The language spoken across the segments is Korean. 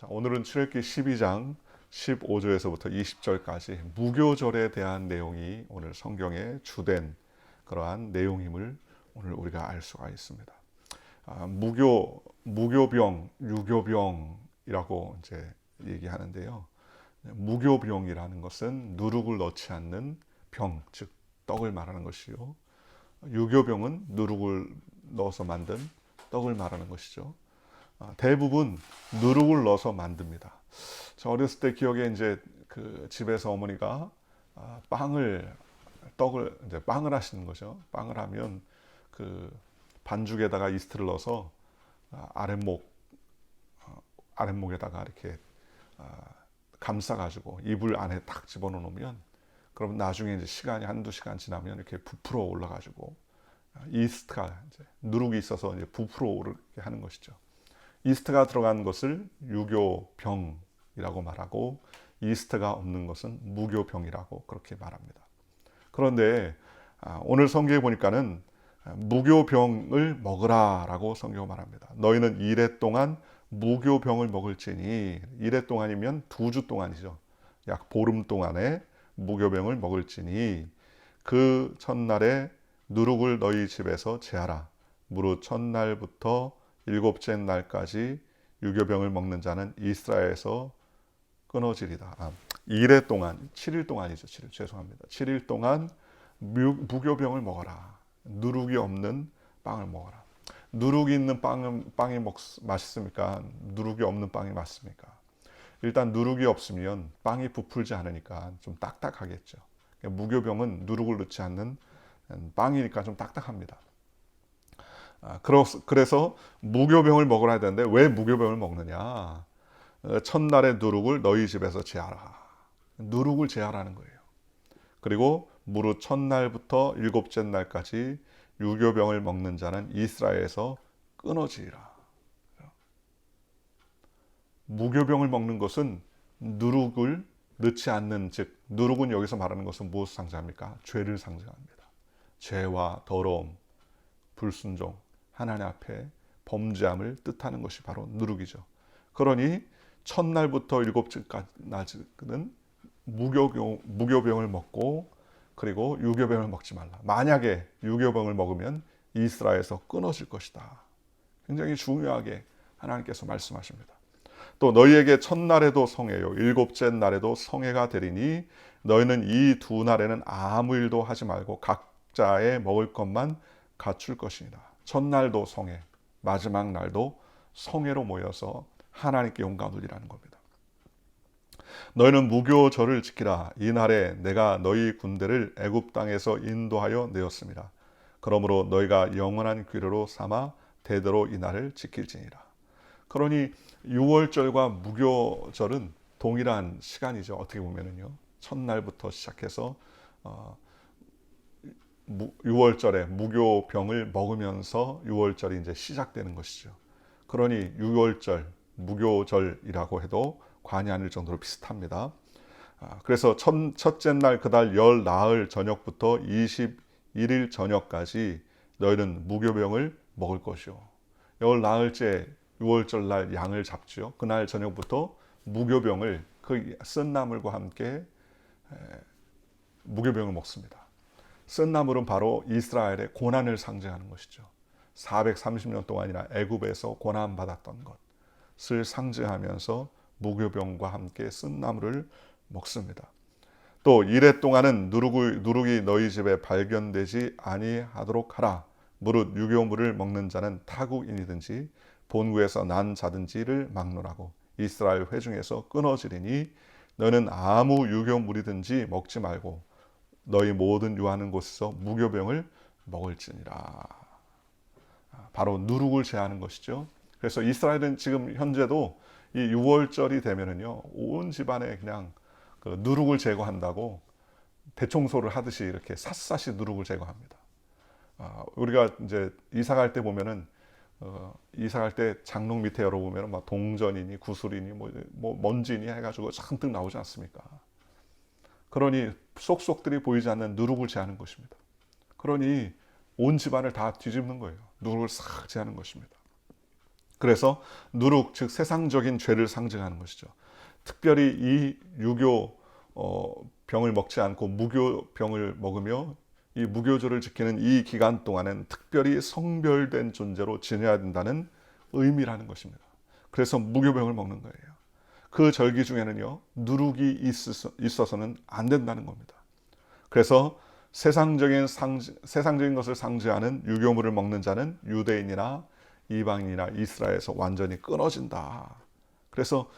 자, 오늘은 출애굽기 12장 15절에서부터 20절까지 무교절에 대한 내용이 오늘 성경의 주된 그러한 내용임을 오늘 우리가 알 수가 있습니다. 무교병, 유교병이라고 이제 얘기하는데요. 무교병이라는 것은 누룩을 넣지 않는 병, 즉 떡을 말하는 것이요. 유교병은 누룩을 넣어서 만든 떡을 말하는 것이죠. 대부분 누룩을 넣어서 만듭니다. 저 어렸을 때 기억에 이제 그 집에서 어머니가 떡을 이제 빵을 하시는 거죠. 빵을 하면 그 반죽에다가 이스트를 넣어서 아랫목에다가 이렇게 감싸가지고 이불 안에 딱 집어넣으면 그럼 나중에 이제 시간이 한두 시간 지나면 이렇게 부풀어 올라가지고 이스트가 이제 누룩이 있어서 이제 부풀어 오르게 하는 것이죠. 이스트가 들어간 것을 유교병이라고 말하고 이스트가 없는 것은 무교병이라고 그렇게 말합니다. 그런데 오늘 성경에 보니까는 무교병을 먹으라라고 성경 말합니다. 너희는 이레 동안 무교병을 먹을지니, 이레 동안이면 2주 동안이죠. 약 보름 동안에 무교병을 먹을지니 그 첫날에 누룩을 너희 집에서 제하라. 무릇 첫날부터 7째 날까지 유교병을 먹는 자는 이스라엘에서 끊어지리다. 2일 동안, 7일 동안이죠. 7일, 죄송합니다. 7일 동안 무교병을 먹어라. 누룩이 없는 빵을 먹어라. 누룩이 있는 빵이 맛있습니까? 누룩이 없는 빵이 맞습니까? 일단 누룩이 없으면 빵이 부풀지 않으니까 좀 딱딱하겠죠. 무교병은 누룩을 넣지 않는 빵이니까 좀 딱딱합니다. 그래서 무교병을 먹으라 되는데 왜 무교병을 먹느냐? 첫날의 누룩을 너희 집에서 제하라. 누룩을 제하라는 거예요. 그리고 무릇 첫날부터 7째 날까지 유교병을 먹는 자는 이스라엘에서 끊어지리라. 무교병을 먹는 것은 누룩을 넣지 않는, 즉 누룩은 여기서 말하는 것은 무엇을 상징합니까? 죄를 상징합니다. 죄와 더러움, 불순종, 하나님 앞에 범죄함을 뜻하는 것이 바로 누룩이죠. 그러니 첫날부터 7째까지는 무교병을 먹고 그리고 유교병을 먹지 말라. 만약에 유교병을 먹으면 이스라엘에서 끊어질 것이다. 굉장히 중요하게 하나님께서 말씀하십니다. 또 너희에게 첫날에도 성회요 7째 날에도 성회가 되리니 너희는 이 2날에는 아무 일도 하지 말고 각자의 먹을 것만 갖출 것이니라. 첫날도 성회, 마지막 날도 성회로 모여서 하나님께 영광 돌리라는 겁니다. 너희는 무교절을 지키라. 이 날에 내가 너희 군대를 애굽 땅에서 인도하여 내었습니다. 그러므로 너희가 영원한 규례로 삼아 대대로 이 날을 지킬지니라. 그러니 6월절과 무교절은 동일한 시간이죠. 어떻게 보면은요. 첫날부터 시작해서 6월절에 무교병을 먹으면서 6월절이 이제 시작되는 것이죠. 그러니 6월절, 무교절이라고 해도 과언이 아닐 정도로 비슷합니다. 그래서 첫째 날 그달 열 나흘 저녁부터 21일 저녁까지 너희는 무교병을 먹을 것이요. 열 나흘째 6월절 날 양을 잡죠. 그날 저녁부터 무교병을 그 쓴 나물과 함께 무교병을 먹습니다. 쓴 나물은 바로 이스라엘의 고난을 상징하는 것이죠. 430년 동안이나 애굽에서 고난받았던 것을 상징하면서 무교병과 함께 쓴 나물을 먹습니다. 또 이레 동안은 누룩이 너희 집에 발견되지 아니하도록 하라. 무릇 유교물을 먹는 자는 타국인이든지 본국에서 난 자든지를 막노라고 이스라엘 회중에서 끊어지리니 너는 아무 유교물이든지 먹지 말고 너희 모든 유하는 곳에서 무교병을 먹을지니라. 바로 누룩을 제하는 것이죠. 그래서 이스라엘은 지금 현재도 이 6월절이 되면은요 온 집안에 그냥 그 누룩을 제거한다고 대청소를 하듯이 이렇게 샅샅이 누룩을 제거합니다. 우리가 이제 이사 갈 때 보면은 이사 갈 때 장롱 밑에 열어보면 막 동전이니 구슬이니 뭐 먼지니 해가지고 잔뜩 나오지 않습니까? 그러니 속속들이 보이지 않는 누룩을 제하는 것입니다. 그러니 온 집안을 다 뒤집는 거예요. 누룩을 싹 제하는 것입니다. 그래서 누룩, 즉 세상적인 죄를 상징하는 것이죠. 특별히 이 유교 병을 먹지 않고 무교 병을 먹으며 이 무교절을 지키는 이 기간 동안은 특별히 성별된 존재로 지내야 된다는 의미라는 것입니다. 그래서 무교병을 먹는 거예요. 그 절기 중에는요, 누룩이 있어서는 안 된다는 겁니다. 그래서 세상적인 것을 상징하는 유교물을 먹는 자는 유대인이나 이방인이나 이스라엘에서 완전히 끊어진다. 그래서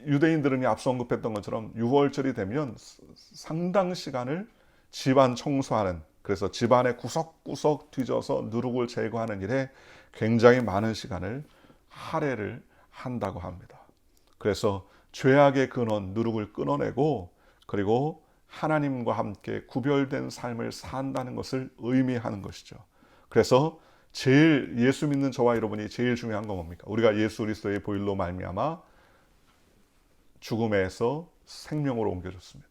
유대인들은 앞서 언급했던 것처럼 6월절이 되면 상당 시간을 집안 청소하는, 그래서 집안의 구석구석 뒤져서 누룩을 제거하는 일에 굉장히 많은 시간을 할애를 한다고 합니다. 그래서 죄악의 근원 누룩을 끊어내고 그리고 하나님과 함께 구별된 삶을 산다는 것을 의미하는 것이죠. 그래서 제일 예수 믿는 저와 여러분이 제일 중요한 건 뭡니까? 우리가 예수 그리스도의 보혈로 말미암아 죽음에서 생명으로 옮겨졌습니다.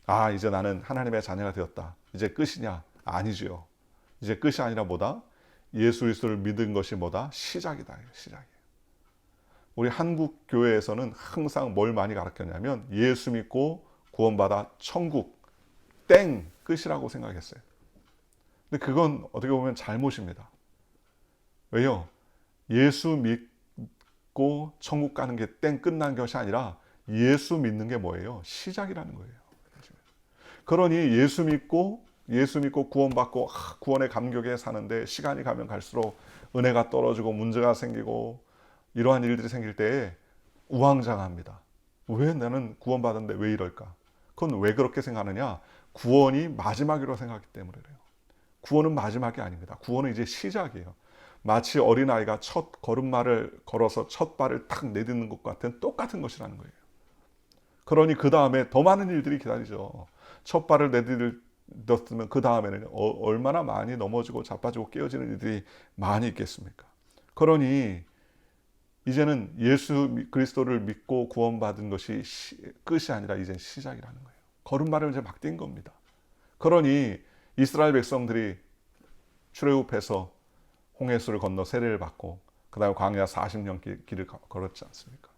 아, 이제 나는 하나님의 자녀가 되었다. 이제 끝이냐? 아니지요. 이제 끝이 아니라 뭐다? 예수 그리스도를 믿은 것이 뭐다? 시작이다. 시작이에요. 우리 한국 교회에서는 항상 뭘 많이 가르쳤냐면 예수 믿고 구원받아 천국 땡 끝이라고 생각했어요. 근데 그건 어떻게 보면 잘못입니다. 왜요? 예수 믿고 천국 가는 게 땡 끝난 것이 아니라 예수 믿는 게 뭐예요? 시작이라는 거예요. 그러니 예수 믿고 구원받고 구원의 감격에 사는데 시간이 가면 갈수록 은혜가 떨어지고 문제가 생기고 이러한 일들이 생길 때에 우왕좌왕합니다. 왜 나는 구원받았는데 왜 이럴까? 그건 왜 그렇게 생각하느냐? 구원이 마지막이라고 생각하기 때문에 그래요. 구원은 마지막이 아닙니다. 구원은 이제 시작이에요. 마치 어린아이가 첫 걸음마를 걸어서 첫 발을 탁 내딛는 것 같은 똑같은 것이라는 거예요. 그러니 그 다음에 더 많은 일들이 기다리죠. 첫 발을 내딛었으면 그 다음에는 얼마나 많이 넘어지고 자빠지고 깨어지는 일들이 많이 있겠습니까? 그러니 이제는 예수 그리스도를 믿고 구원받은 것이 끝이 아니라 이제 시작이라는 거예요. 걸음마를 이제 막 뛴 겁니다. 그러니 이스라엘 백성들이 출애굽해서 홍해수를 건너 세례를 받고 그 다음에 광야 40년 길을 걸었지 않습니까?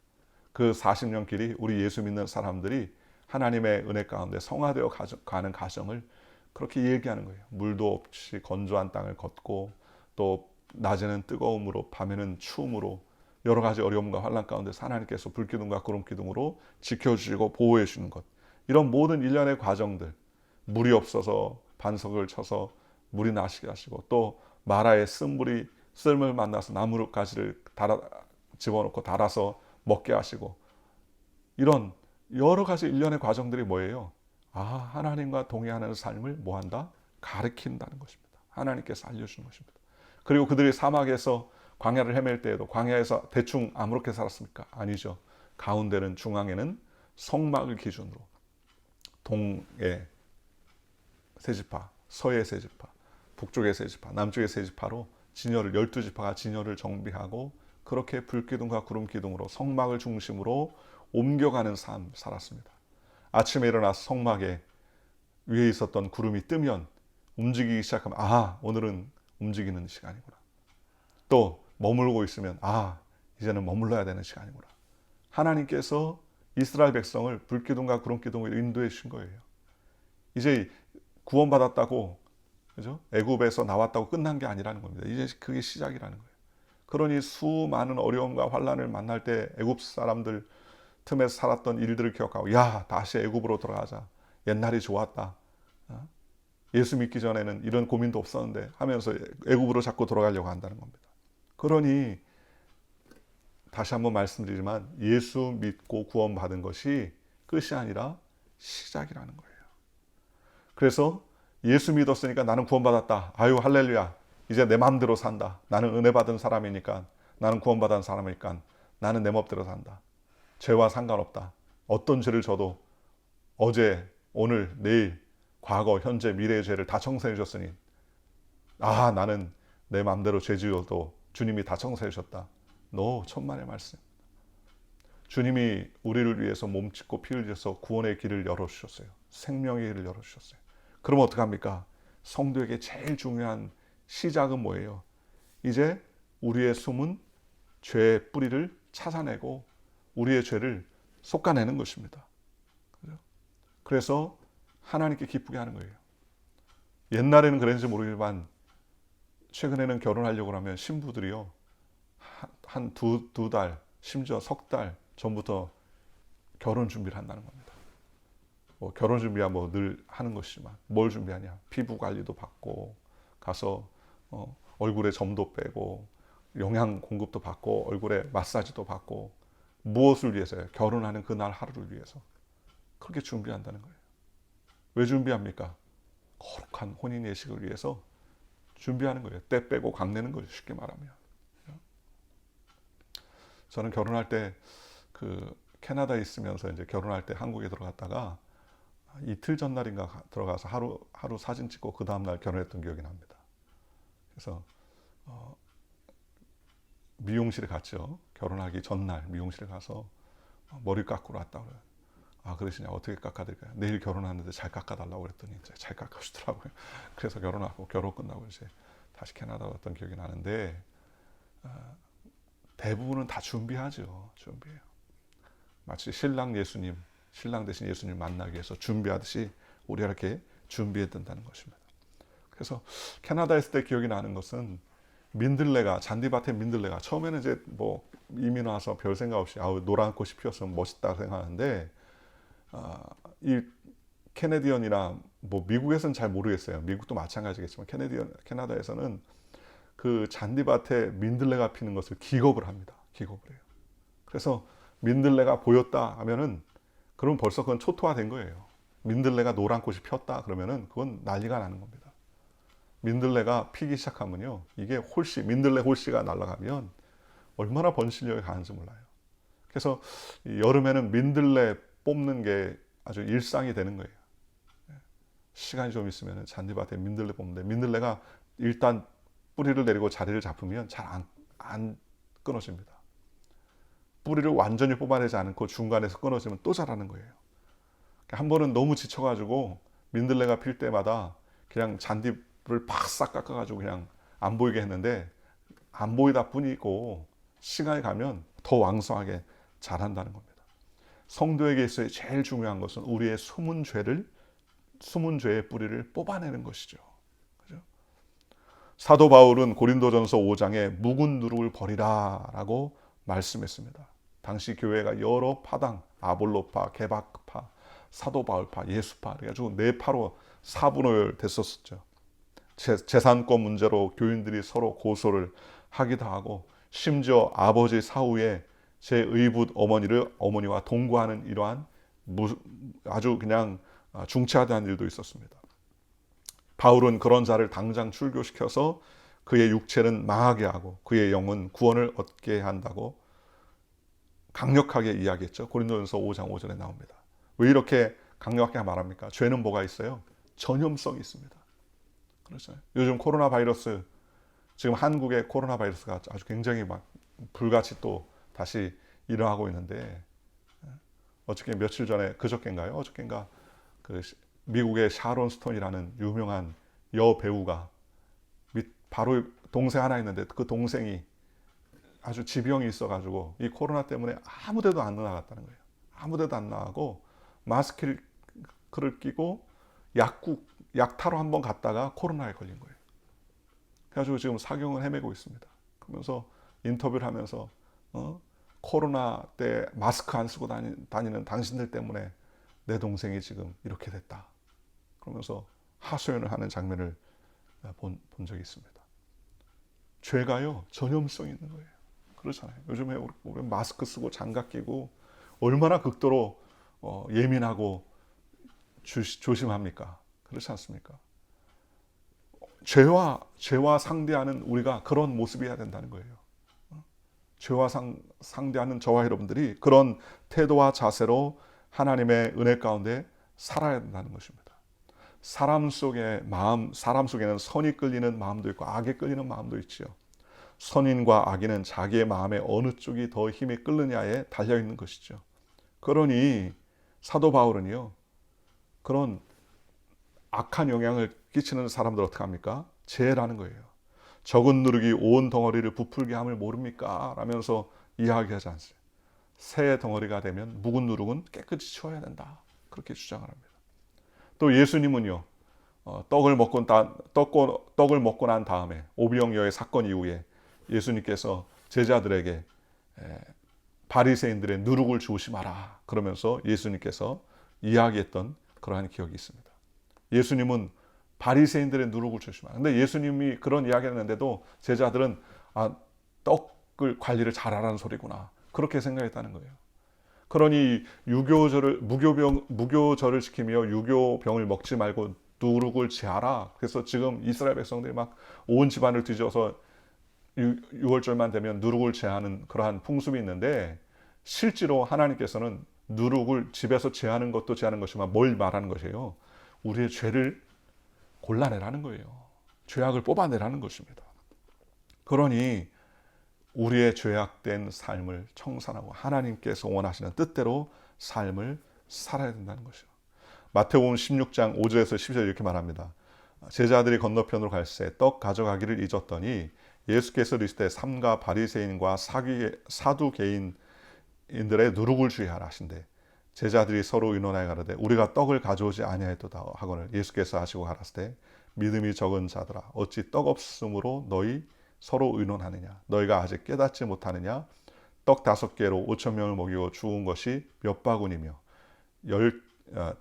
그 40년 길이 우리 예수 믿는 사람들이 하나님의 은혜 가운데 성화되어 가는 과정을 그렇게 얘기하는 거예요. 물도 없이 건조한 땅을 걷고 또 낮에는 뜨거움으로 밤에는 추움으로 여러 가지 어려움과 환난 가운데 하나님께서 불기둥과 구름기둥으로 지켜주시고 보호해 주는 것, 이런 모든 일련의 과정들, 물이 없어서 반석을 쳐서 물이 나시게 하시고 또 마라의 씀을 만나서 나무가지를 집어넣고 달아서 먹게 하시고 이런 여러 가지 일련의 과정들이 뭐예요? 아, 하나님과 동행하는 삶을 뭐한다? 가르친다는 것입니다. 하나님께서 알려주는 것입니다. 그리고 그들이 사막에서 광야를 헤맬 때에도 광야에서 대충 아무렇게 살았습니까? 아니죠. 가운데는 중앙에는 성막을 기준으로 동의 세 지파, 서의 세 지파, 북쪽의 세 지파, 남쪽의 세 지파로 진열을 12지파가 진열을 정비하고 그렇게 불기둥과 구름기둥으로 성막을 중심으로 옮겨가는 삶 살았습니다. 아침에 일어나서 성막에 위에 있었던 구름이 뜨면 움직이기 시작하면 아, 오늘은 움직이는 시간이구나. 또 머물고 있으면 아, 이제는 머물러야 되는 시간이구나. 하나님께서 이스라엘 백성을 불기둥과 구름기둥으로 인도해 주신 거예요. 이제 구원받았다고, 그죠? 애굽에서 나왔다고 끝난 게 아니라는 겁니다. 이제 그게 시작이라는 거예요. 그러니 수많은 어려움과 환난을 만날 때 애굽 사람들 틈에서 살았던 일들을 기억하고 야, 다시 애굽으로 돌아가자. 옛날이 좋았다. 예수 믿기 전에는 이런 고민도 없었는데 하면서 애굽으로 자꾸 돌아가려고 한다는 겁니다. 그러니 다시 한번 말씀드리지만 예수 믿고 구원받은 것이 끝이 아니라 시작이라는 거예요. 그래서 예수 믿었으니까 나는 구원받았다. 아유, 할렐루야. 이제 내 마음대로 산다. 나는 은혜 받은 사람이니까, 나는 구원받은 사람이니까 나는 내 멋대로 산다. 죄와 상관없다. 어떤 죄를 져도 어제, 오늘, 내일, 과거, 현재, 미래의 죄를 다 청소해 주셨으니 아, 나는 내 마음대로 죄 지어도 주님이 다 청소해 주셨다. 노, 천만의 말씀. 주님이 우리를 위해서 몸짓고 피 흘려서 구원의 길을 열어주셨어요. 생명의 길을 열어주셨어요. 그럼 어떡합니까? 성도에게 제일 중요한 시작은 뭐예요? 이제 우리의 숨은 죄의 뿌리를 찾아내고 우리의 죄를 솎아내는 것입니다. 그래서 하나님께 기쁘게 하는 거예요. 옛날에는 그랬는지 모르겠지만 최근에는 결혼하려고 하면 신부들이요, 한 두 달, 심지어 석 달 전부터 결혼 준비를 한다는 겁니다. 뭐 결혼 준비야 뭐 늘 하는 것이지만 뭘 준비하냐? 피부 관리도 받고 가서 얼굴에 점도 빼고 영양 공급도 받고 얼굴에 마사지도 받고, 무엇을 위해서요? 결혼하는 그날 하루를 위해서 그렇게 준비한다는 거예요. 왜 준비합니까? 거룩한 혼인 예식을 위해서 준비하는 거예요. 때 빼고 강내는 거죠, 쉽게 말하면. 저는 결혼할 때 캐나다에 있으면서 이제 결혼할 때 한국에 들어갔다가 이틀 전날인가 들어가서 하루 사진 찍고 그 다음날 결혼했던 기억이 납니다. 그래서 미용실에 갔죠. 결혼하기 전날 미용실에 가서 머리 깎으러 왔다 그래요. 아, 그러시냐, 어떻게 깎아드릴까요? 내일 결혼하는데 잘 깎아달라고 그랬더니 이제 잘 깎아주더라고요. 그래서 결혼하고 결혼 끝나고 이제 다시 캐나다 왔던 기억이 나는데, 대부분은 다 준비하죠. 준비해요. 마치 신랑 대신 예수님 만나기 위해서 준비하듯이 우리가 이렇게 준비해야 된다는 것입니다. 그래서 캐나다에 있을 때 기억이 나는 것은 잔디밭에 민들레가 처음에는 이제 뭐 이민 와서 별 생각 없이 노란 꽃이 피었으면 멋있다 생각하는데, 이 캐네디언이나 뭐 미국에서는 잘 모르겠어요. 미국도 마찬가지겠지만 캐나다에서는 그 잔디밭에 민들레가 피는 것을 기겁을 합니다. 기겁을 해요. 그래서 민들레가 보였다 하면은 그럼 벌써 그건 초토화된 거예요. 민들레가 노란 꽃이 폈다 그러면은 그건 난리가 나는 겁니다. 민들레가 피기 시작하면요, 이게 민들레 홀씨가 날아가면 얼마나 번식력이 강한지 몰라요. 그래서 여름에는 민들레 뽑는 게 아주 일상이 되는 거예요. 시간이 좀 있으면 잔디밭에 민들레 뽑는데, 민들레가 일단 뿌리를 내리고 자리를 잡으면 잘 안 끊어집니다. 뿌리를 완전히 뽑아내지 않고 중간에서 끊어지면 또 자라는 거예요. 한 번은 너무 지쳐가지고 민들레가 필 때마다 그냥 잔디를 팍싹 깎아가지고 그냥 안 보이게 했는데, 안 보이다 뿐이고 시간이 가면 더 왕성하게 자란다는 겁니다. 성도에게 있어서 제일 중요한 것은 우리의 숨은 죄의 뿌리를 뽑아내는 것이죠. 그죠? 사도 바울은 고린도전서 5장에 묵은 누룩을 버리라 라고 말씀했습니다. 당시 교회가 여러 파당, 아볼로파, 게바파, 사도 바울파, 예수파, 그래가지고 네 파로 사분을 됐었죠. 재산권 문제로 교인들이 서로 고소를 하기도 하고, 심지어 아버지 사후에 제 의붓 어머니와 동거하는 이러한 아주 그냥 중차대한 일도 있었습니다. 바울은 그런 자를 당장 출교시켜서 그의 육체는 망하게 하고 그의 영은 구원을 얻게 한다고 강력하게 이야기했죠. 고린도전서 5장 5절에 나옵니다. 왜 이렇게 강력하게 말합니까? 죄는 뭐가 있어요? 전염성이 있습니다. 그렇잖아요. 요즘 코로나 바이러스, 지금 한국의 코로나 바이러스가 아주 굉장히 막 불같이 또 다시 일어나고 있는데, 어저께 며칠 전에 어저께인가 그 미국의 샤론 스톤이라는 유명한 여배우가 바로 동생 하나 있는데 그 동생이 아주 지병이 있어가지고 이 코로나 때문에 아무데도 안 나갔다는 거예요. 아무데도 안 나가고 마스크를 끼고 약 타러 한번 갔다가 코로나에 걸린 거예요. 그래가지고 지금 사경을 헤매고 있습니다. 그러면서 인터뷰를 하면서 코로나 때 마스크 안 쓰고 다니는 당신들 때문에 내 동생이 지금 이렇게 됐다. 그러면서 하소연을 하는 장면을 본 적이 있습니다. 죄가요, 전염성이 있는 거예요. 그렇잖아요. 요즘에 우리 마스크 쓰고 장갑 끼고 얼마나 극도로 예민하고 조심합니까? 그렇지 않습니까? 죄와 상대하는 우리가 그런 모습이어야 된다는 거예요. 죄와 상대하는 저와 여러분들이 그런 태도와 자세로 하나님의 은혜 가운데 살아야 된다는 것입니다. 사람 속에는 선이 끌리는 마음도 있고 악에 끌리는 마음도 있지요. 선인과 악인은 자기의 마음에 어느 쪽이 더 힘이 끓느냐에 달려있는 것이죠. 그러니 사도 바울은요, 그런 악한 영향을 끼치는 사람들 어떻게 합니까? 제라는 거예요. 적은 누룩이 온 덩어리를 부풀게 함을 모릅니까? 라면서 이야기하지 않습니다. 새 덩어리가 되면 묵은 누룩은 깨끗이 치워야 된다. 그렇게 주장을 합니다. 또 예수님은요, 떡을 먹고 난 다음에 오병이어의 사건 이후에 예수님께서 제자들에게 바리새인들의 누룩을 조심하라 그러면서 예수님께서 이야기했던 그러한 기억이 있습니다. 예수님은 바리새인들의 누룩을 조심하라. 근데 예수님이 그런 이야기를 했는데도 제자들은 떡을 관리를 잘하라는 소리구나 그렇게 생각했다는 거예요. 그러니 무교절을 지키며 유교병을 먹지 말고 누룩을 제하라. 그래서 지금 이스라엘 백성들이 막 온 집안을 뒤져서 6월절만 되면 누룩을 제하는 그러한 풍습이 있는데, 실제로 하나님께서는 누룩을 집에서 제하는 것도 제하는 것이지만 뭘 말하는 것이에요? 우리의 죄를 골라내라는 거예요. 죄악을 뽑아내라는 것입니다. 그러니 우리의 죄악된 삶을 청산하고 하나님께서 원하시는 뜻대로 삶을 살아야 된다는 것이죠. 마태복음 16장 5절에서 10절 이렇게 말합니다. 제자들이 건너편으로 갈새 떡 가져가기를 잊었더니 예수께서 이르시되 삼가 바리새인과 사두개인들의 누룩을 주의하라 하신대. 제자들이 서로 의논하여 가로되 우리가 떡을 가져오지 아니하였도다 하거늘 예수께서 하시고 가라사대 믿음이 적은 자들아 어찌 떡 없음으로 너희 서로 의논하느냐. 너희가 아직 깨닫지 못하느냐. 떡 5개로 5,000명을 먹이고 죽은 것이 몇 바구니며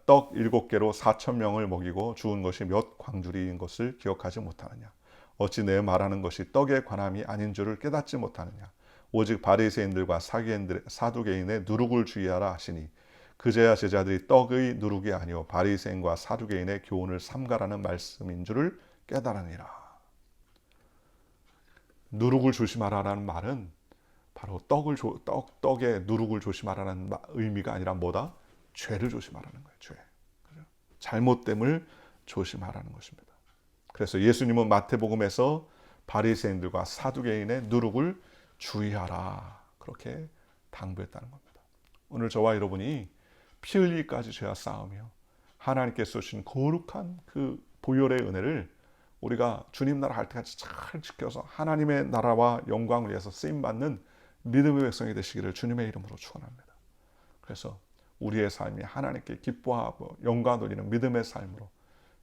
떡 7개로 4,000명을 먹이고 죽은 것이 몇 광주리인 것을 기억하지 못하느냐. 어찌 내 말하는 것이 떡에 관함이 아닌 줄을 깨닫지 못하느냐. 오직 바리새인들과 사두개인의 누룩을 주의하라 하시니 그제야 제자들이 떡의 누룩이 아니요 바리새인과 사두개인의 교훈을 삼가라는 말씀인 줄을 깨달으니라. 누룩을 조심하라는 말은 바로 떡의 누룩을 조심하라는 의미가 아니라 뭐다? 죄를 조심하라는 거예요. 죄. 잘못됨을 조심하라는 것입니다. 그래서 예수님은 마태복음에서 바리새인들과 사두개인의 누룩을 주의하라 그렇게 당부했다는 겁니다. 오늘 저와 여러분이 피 흘리기까지 죄와 싸우며 하나님께서 주신 거룩한 그 보혈의 은혜를 우리가 주님 나라 할 때까지 잘 지켜서 하나님의 나라와 영광을 위해서 쓰임받는 믿음의 백성이 되시기를 주님의 이름으로 축원합니다. 그래서 우리의 삶이 하나님께 기뻐하고 영광 돌리는 믿음의 삶으로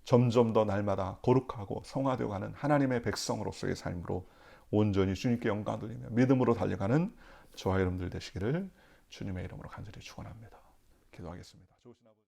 점점 더 날마다 거룩하고 성화되어 가는 하나님의 백성으로서의 삶으로 온전히 주님께 영광 돌리며 믿음으로 달려가는 저와 여러분들 되시기를 주님의 이름으로 간절히 축원합니다. 기도하겠습니다. 좋으신 아버지.